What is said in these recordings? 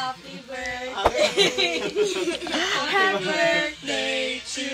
Happy birthday! Happy birthday to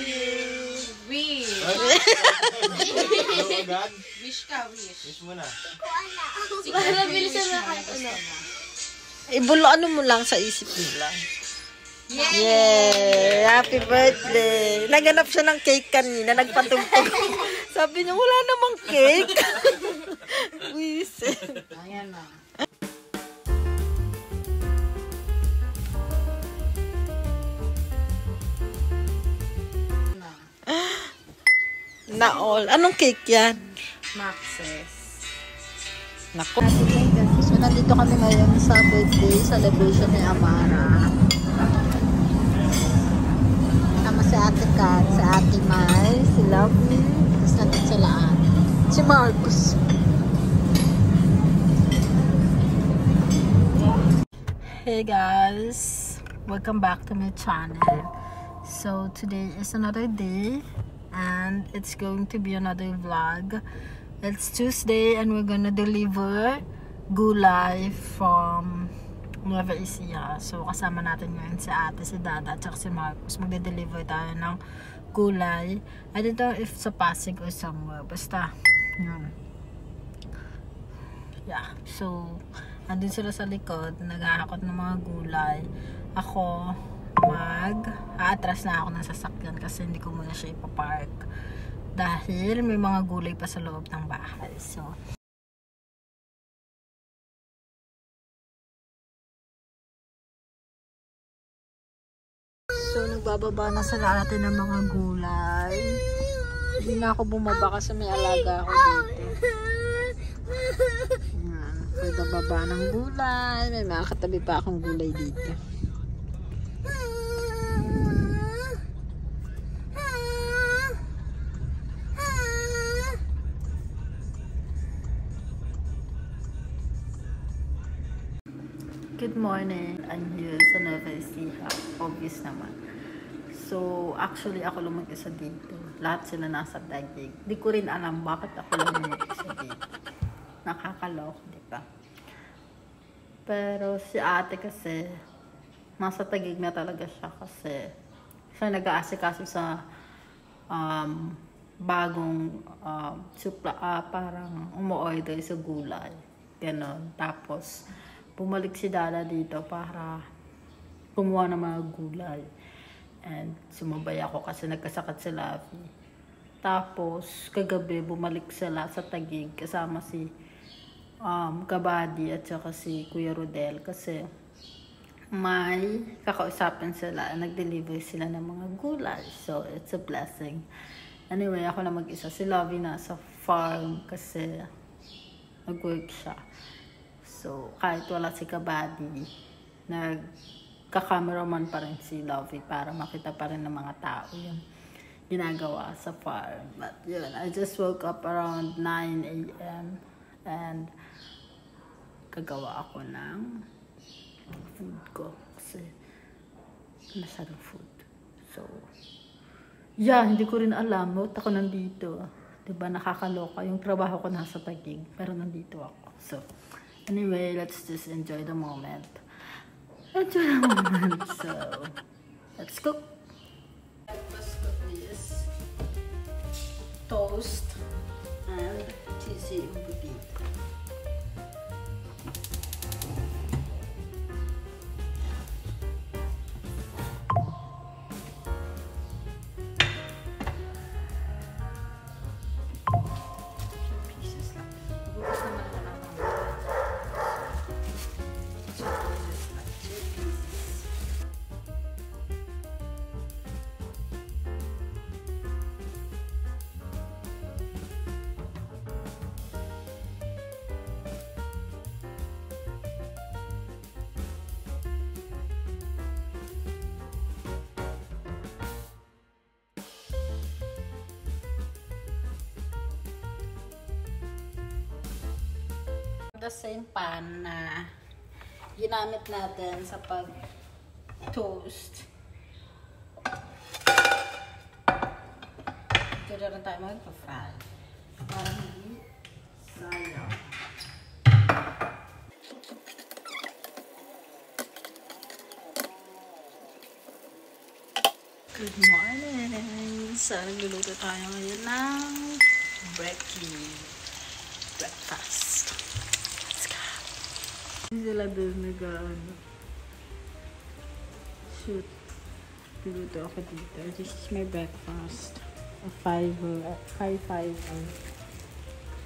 you! Wish! Wish ka, wish. Wish mo na. Sige, bilisan na kahit ano. Ano mo lang sa isip mo lang. Yay! Happy birthday! Naganap siya ng cake kanina, nagpatugtog. Sabi niya, wala namang cake. Wisit. Ayan na. Na all. Anong cake yan? Maxes. Naku. So, nandito kami ngayon sa birthday celebration ni Amara. Sama si Ate Kat, si Ate Mai, si Lovely, tapos nandito sila si Marcos. Hey guys! Welcome back to my channel. So, today is another day. And it's going to be another vlog. It's Tuesday and we're gonna deliver gulay from Nueva Ecija. So kasama natin ngayon si ate, si dada, at si Marcos. Magde-deliver tayo ng gulay. I don't know if sa Pasig or somewhere. Basta, yun. Yeah. So, andun sila sa likod. Naghahakot ng mga gulay. Ako, aatras na ako ng sasakyan kasi hindi ko muna siya ipapark dahil may mga gulay pa sa loob ng bahay. So nagbababa na sila natin ng mga gulay. Hindi na ako bumaba kasi may alaga ako dito. Ayan, pagbababa ng gulay, may mga katabi pa akong gulay dito. Good morning. I'm here sa Nueva Ecija. Obvious naman. So, actually, ako lang mag-isa dito. Lahat sila nasa Taguig. Di ko rin alam bakit ako lang mag-isa dito. Nakakaloko, di ba? Pero si ate kasi, nasa Taguig na talaga siya kasi siya nag-aasikaso sa bagong parang umu-order sa gulay. Ganon. Tapos, bumalik si Dada dito para kumuha ng mga gulay. And sumabay ako kasi nagkasakit si Lavi. Tapos, kagabi, bumalik sila sa Taguig kasama si Kabady at saka si Kuya Rodel kasi may kakausapin sila. Nag-deliver sila ng mga gulay. So, it's a blessing. Anyway, ako na mag-isa. Si Lavi nasa farm kasi nag-work siya. So, kahit wala si Kabady, nagka-cameraman pa rin si Lovey para makita pa rin ng mga tao yung ginagawa sa farm. But yun, I just woke up around 9 AM and kagawa ako ng food ko kasi masyadong food. So, yeah, hindi ko rin alam. Ba't ako nandito? Diba, nakakaloka. Yung trabaho ko nasa Taguig, pero nandito ako. So, anyway, let's just enjoy the moment. Enjoy the moment. So, let's cook. Let's cook this. Toast and cheesy potato. The same pan na ginamit natin sa pag-toast. Ito na rin tayo mag-fry. Para hindi sayang. Good morning! So, nagluluto tayo ngayon ng breakfast. Let's go! Hindi sila doon shoot. Nagluluto ako dito. This is my breakfast. A fiber.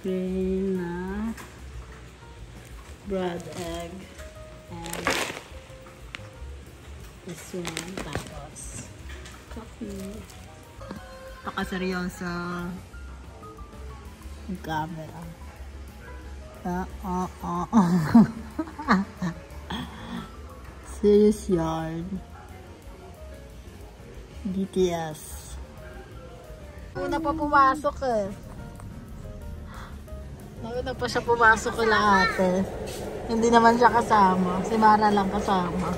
Plain na bread, egg, and this one, tapos coffee. Pakaseryoso yung camera. Serious yarn. BTS. Una pa pumasok eh. Nauna pa siya pumasok kila ate. Hindi naman siya kasama. Si Mara lang kasama.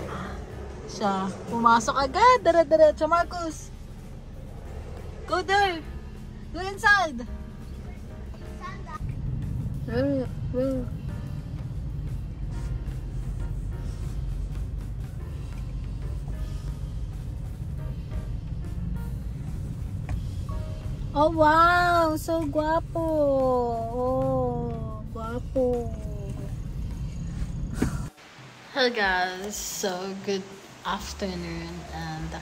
Siya. Pumasok agad. Dire-diretso. Marcus! Go there! Go inside! Oh wow! So guwapo! Oh, guwapo! Hey guys! So good afternoon and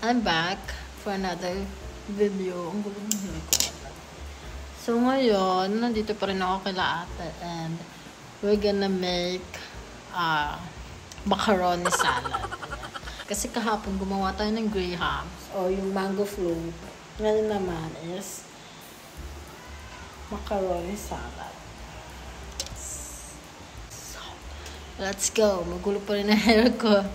I'm back for another video. Ang gulo ng hair ko. So ngayon, nandito pa rin ako kila ate and we're gonna make macaroni salad. Kasi kahapon gumawa tayo ng grahams o yung mango float. Ngayon naman is macaroni salad. So, let's go. Magulo pa rin ang hair ko.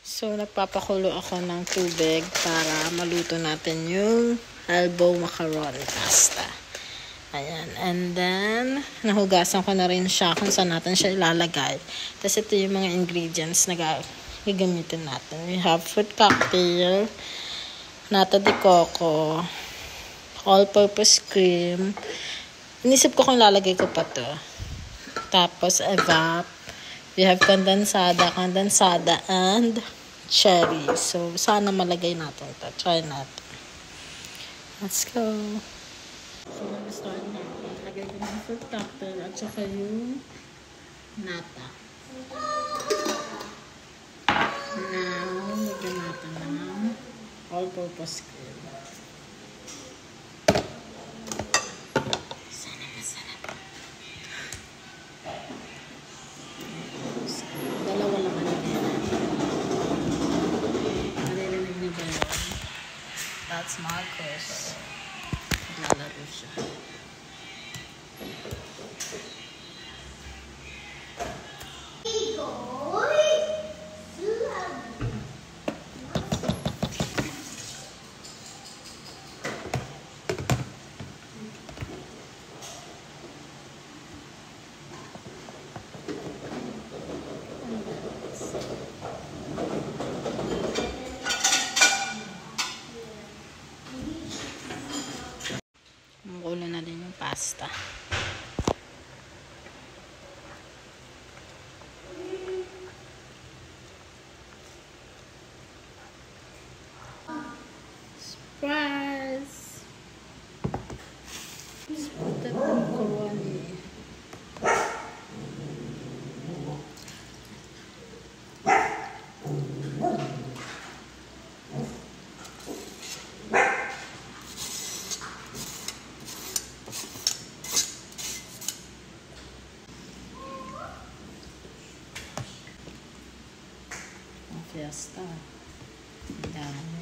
So, nagpapakulo ako ng tubig para maluto natin yung elbow macaroni pasta. Ayan. And then, nahugasan ko na rin siya kung saan natin siya ilalagay. Tapos ito yung mga ingredients na gagamitin natin. We have fruit cocktail, nata de coco, all-purpose cream. Inisip ko kung lalagay ko pa to. Tapos, evap. We have condensada, and cherry. So, sana malagay natin ito. Try natin. Let's go. So, start natin. Lagay ko ng fruit cocktail at saka yung nata. Now, lagyan natin ng all-purpose cream. Sana masarap. Dalawa lang natin. Maririnig niyo ba yun? That's Marcus. Naglalaro siya. Magulo na din yung pasta. Surprise! Spotted macaroni. Fiesta. Dami.